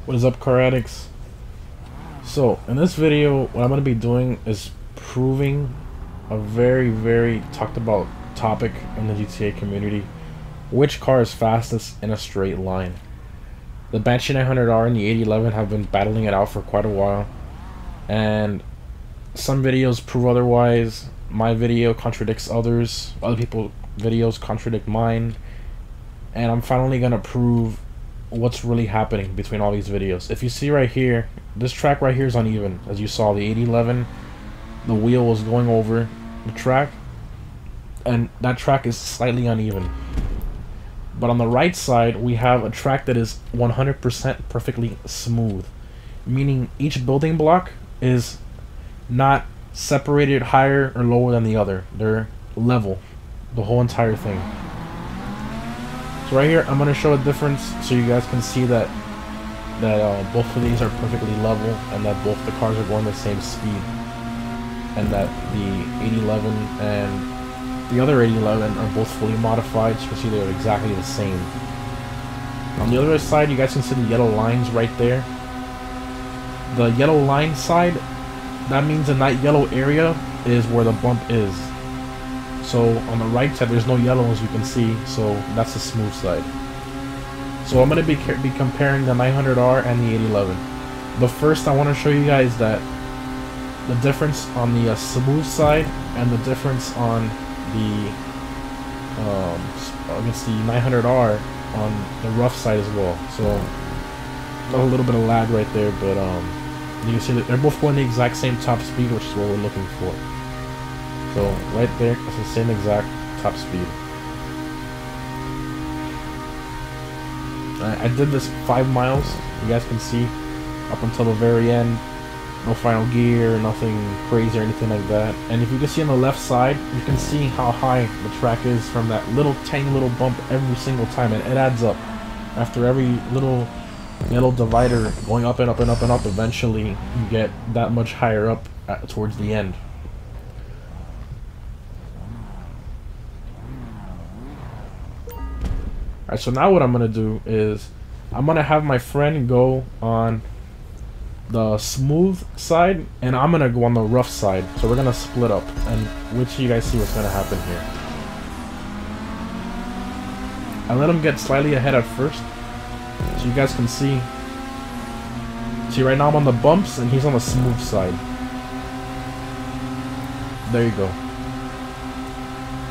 What is up, car addicts? So in this video what I'm going to be doing is proving a very talked about topic in the GTA community: which car is fastest in a straight line. The Banshee 900R and the 8011 have been battling it out for quite a while, and some videos prove otherwise. My video contradicts others, other people's videos contradict mine, and I'm finally gonna prove what's really happening between all these videos. If you see right here, this track right here is uneven. As you saw, the 8011, the wheel was going over the track, and that track is slightly uneven. But on the right side, we have a track that is 100% perfectly smooth, meaning each building block is not separated higher or lower than the other. They're level, the whole entire thing. So right here, I'm going to show a difference so you guys can see that both of these are perfectly level, and that both the cars are going the same speed, and that the 8011 and the other 8011 are both fully modified, so you can see they're exactly the same. On the other side, you guys can see the yellow lines right there. The yellow line side, that means in that yellow area is where the bump is. So on the right side, there's no yellow, as you can see, so that's the smooth side. So I'm going to be comparing the 900R and the 8011. But first, I want to show you guys that the difference on the smooth side and the difference on the against the 900R on the rough side as well. So a little bit of lag right there, but you can see that they're both going the exact same top speed, which is what we're looking for. So right there, it's the same exact top speed. I did this 5 miles. You guys can see up until the very end. No final gear, nothing crazy or anything like that. And if you can see on the left side, you can see how high the track is from that tiny little bump every single time, and it adds up. After every little yellow divider going up and up and up and up, eventually you get that much higher up towards the end. Alright, so now what I'm going to do is I'm going to have my friend go on the smooth side, and I'm going to go on the rough side. So we're going to split up, and wait till you guys see what's going to happen here. I let him get slightly ahead at first, so you guys can see. See, right now I'm on the bumps, and he's on the smooth side. There you go.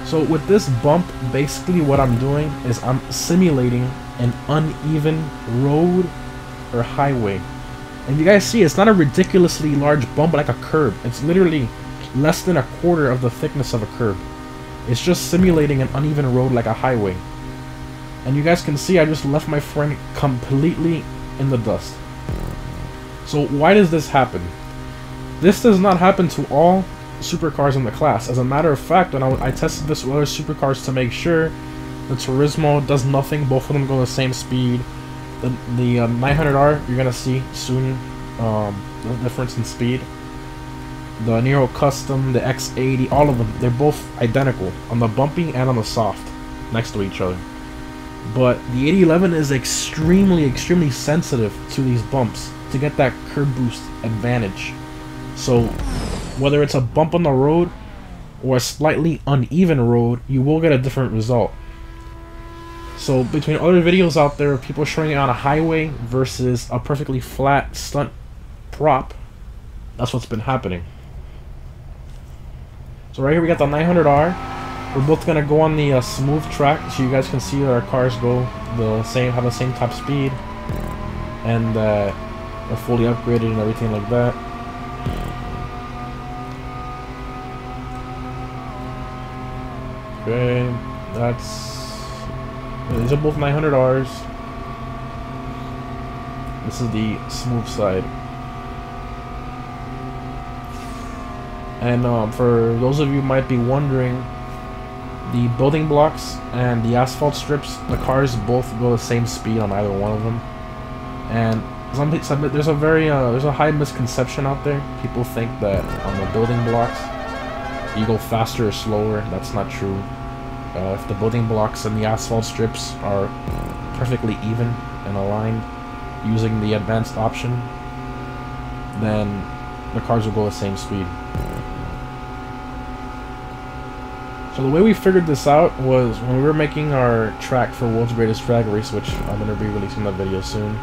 So with this bump, basically what I'm doing is I'm simulating an uneven road or highway. And you guys see, it's not a ridiculously large bump like a curb. It's literally less than a quarter of the thickness of a curb. It's just simulating an uneven road like a highway. And you guys can see I just left my friend completely in the dust. So why does this happen? This does not happen to all supercars in the class. As a matter of fact, when I tested this with other supercars to make sure, the Turismo does nothing. Both of them go the same speed. The 900R, you're gonna see soon the difference in speed. The Nero Custom, the X80, all of them, they're both identical on the bumpy and on the soft, next to each other. But the 8011 is extremely sensitive to these bumps to get that curb boost advantage. So whether it's a bump on the road or a slightly uneven road, you will get a different result. So between other videos out there of people showing it on a highway versus a perfectly flat stunt prop, that's what's been happening. So right here we got the 900R. We're both gonna go on the smooth track, so you guys can see that our cars go have the same top speed, and they're fully upgraded and everything like that. Okay, these are both 900Rs. This is the smooth side. And for those of you who might be wondering, the building blocks and the asphalt strips, the cars both go the same speed on either one of them. And there's a high misconception out there. People think that on the building blocks you go faster or slower. That's not true. If the building blocks and the asphalt strips are perfectly even and aligned, using the advanced option, then the cars will go the same speed. So the way we figured this out was when we were making our track for World's Greatest Drag Race, which I'm going to be releasing that video soon,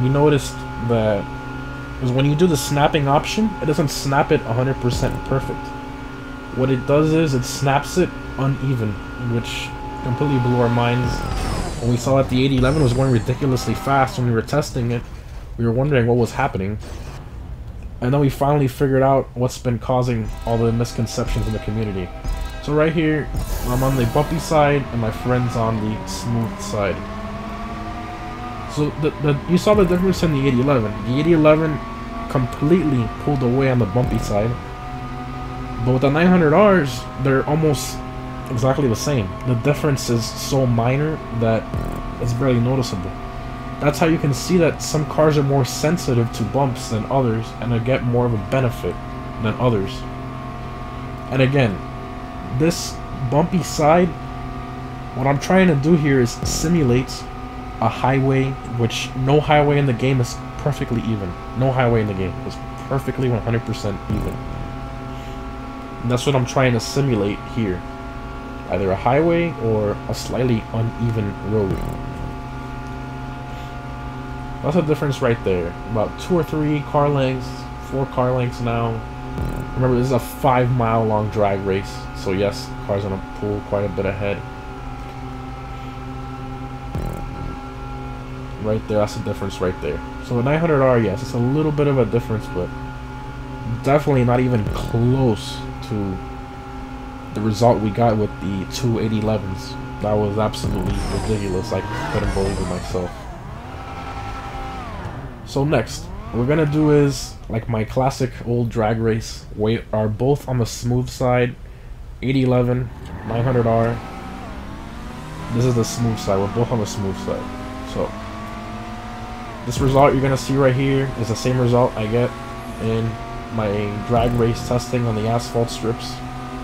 we noticed that when you do the snapping option, it doesn't snap it 100% perfect. What it does is it snaps it uneven, which completely blew our minds. When we saw that the 8011 was going ridiculously fast when we were testing it, we were wondering what was happening. And then we finally figured out what's been causing all the misconceptions in the community. So right here, I'm on the bumpy side, and my friend's on the smooth side. So you saw the difference in the 8011. The 8011 completely pulled away on the bumpy side. But with the 900Rs, they're almost exactly the same. The difference is so minor that it's barely noticeable. That's how you can see that some cars are more sensitive to bumps than others, and they get more of a benefit than others. And again, this bumpy side, what I'm trying to do here is simulate a highway, which no highway in the game is perfectly even. No highway in the game is perfectly 100% even. And that's what I'm trying to simulate here. Either a highway or a slightly uneven road. That's the difference right there. About 2 or 3 car lengths, 4 car lengths now. Remember, this is a 5-mile long drag race, so yes, cars gonna pull quite a bit ahead. Right there, that's the difference right there. So the 900R, yes, it's a little bit of a difference, but definitely not even close to the result we got with the 2 8011s. That was absolutely ridiculous. I couldn't believe it myself. So next, what we're gonna do is, like my classic old drag race, we are both on the smooth side. 8011, 900R. This is the smooth side. We're both on the smooth side. So this result you're gonna see right here is the same result I get in my drag race testing on the asphalt strips.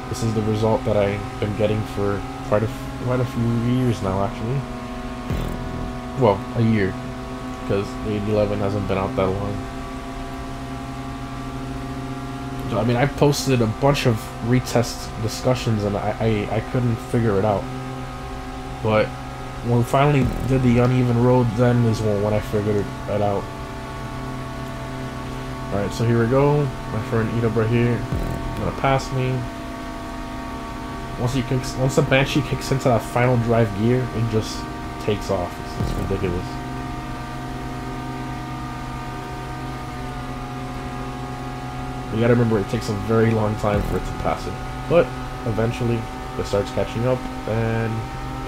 This is the result that I've been getting for quite a few years now, actually. Well, a year, because the 8011 hasn't been out that long. So, I mean, I posted a bunch of retest discussions and I couldn't figure it out. But when we finally did the uneven road, then is when I figured it out. Alright, so here we go. My friend Edub right here. Gonna pass me. Once the Banshee kicks into that final drive gear, it just takes off. It's ridiculous. You gotta remember, it takes a very long time for it to pass it. But eventually, it starts catching up and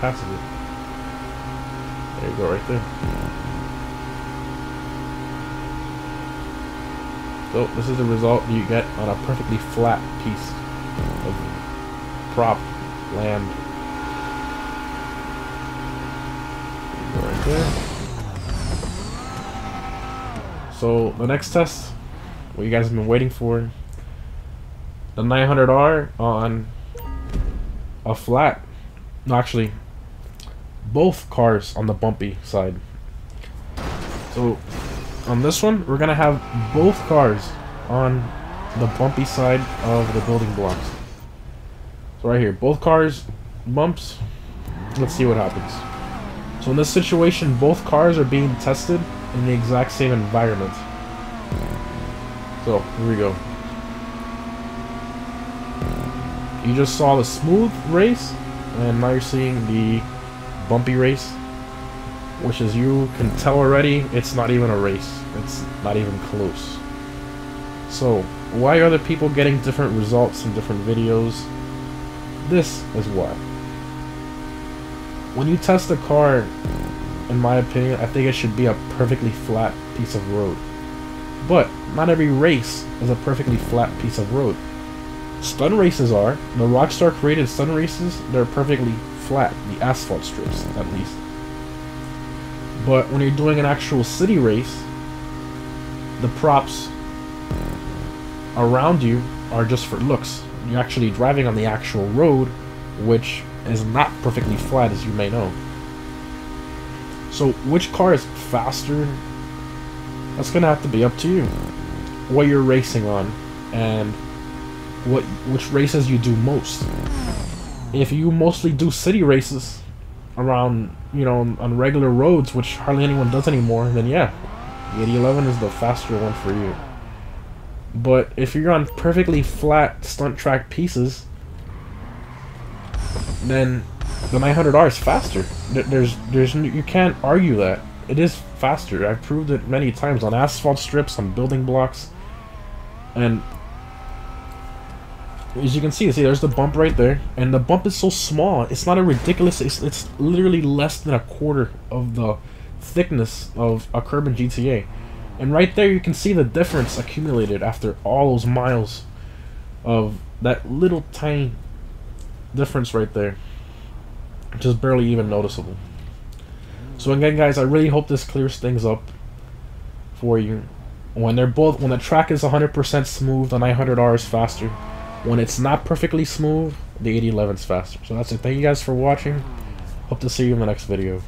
passes it. There you go, right there. So this is the result you get on a perfectly flat piece of prop land. Go right there. So the next test, what you guys have been waiting for, the 900R on a flat. No, actually, both cars on the bumpy side. So on this one, we're gonna have both cars on the bumpy side of the building blocks. So right here, both cars, bumps. Let's see what happens. So in this situation, both cars are being tested in the exact same environment. So here we go. You just saw the smooth race, and now you're seeing the bumpy race, which, as you can tell already, it's not even a race. It's not even close. So why are other people getting different results in different videos? This is why. When you test a car, in my opinion, I think it should be a perfectly flat piece of road. But not every race is a perfectly flat piece of road. Stun races are. The Rockstar created stun races, they're perfectly flat, the asphalt strips at least. But when you're doing an actual city race, the props around you are just for looks. You're actually driving on the actual road, which is not perfectly flat, as you may know. So which car is faster? That's gonna have to be up to you. What you're racing on, and which races you do most. If you mostly do city races around, you know, on regular roads, which hardly anyone does anymore, then yeah, the 8011 is the faster one for you. But if you're on perfectly flat stunt track pieces, then the 900R is faster. You can't argue that. It is faster. I've proved it many times on asphalt strips, on building blocks, and as you can see, there's the bump right there, and the bump is so small. It's not a ridiculous. It's literally less than a quarter of the thickness of a curb in GTA, and right there you can see the difference accumulated after all those miles of that little tiny difference right there, just barely even noticeable. So again, guys, I really hope this clears things up for you. When the track is 100% smooth, the 900R is faster. When it's not perfectly smooth, the 8011 is faster. So that's it. Thank you guys for watching. Hope to see you in the next video.